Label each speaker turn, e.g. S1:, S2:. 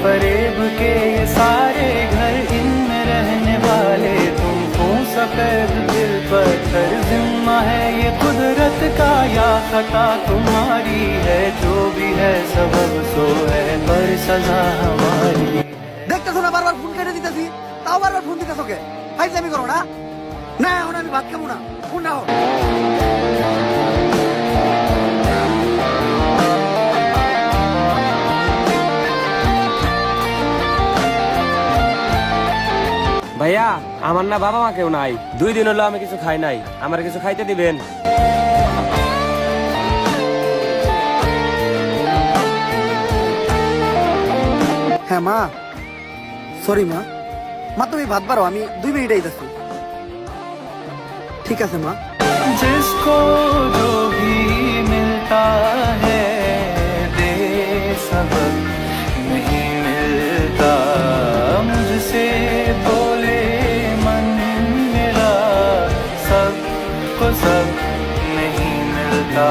S1: फरेब के ये सारे घर, इनमें रहने वाले तुमको सफेद दिल पत्थर। जिम्मा है ये कुदरत का या खता तुम्हारी है, जो भी है सबब सो है पर सजा हमारी।
S2: দেখতেছো না বারবার ফোন কেটে দিতেছি, তাও বারবার ফোন দিতেছো কে? ফাইজলামি করো না। না এখন আমি ভাত খাবো না, ফোন নাও।
S3: ভাইয়া আমার না বাবা মা কেউ নাই, 2 দিন হলো আমি কিছু খাই নাই, আমার কিছু খাইতে দিবেন?
S2: হ্যাঁ মা, সরি মা। মা তুমি ভাত বাড়ো, আমি 2 মিনিট আইতাছি। ঠিক আছে মা।
S1: जिसको जो भी मिलता है दे सबक नहीं मिलता, मुझसे बोले मन मेरा सबको सब नहीं मिलता।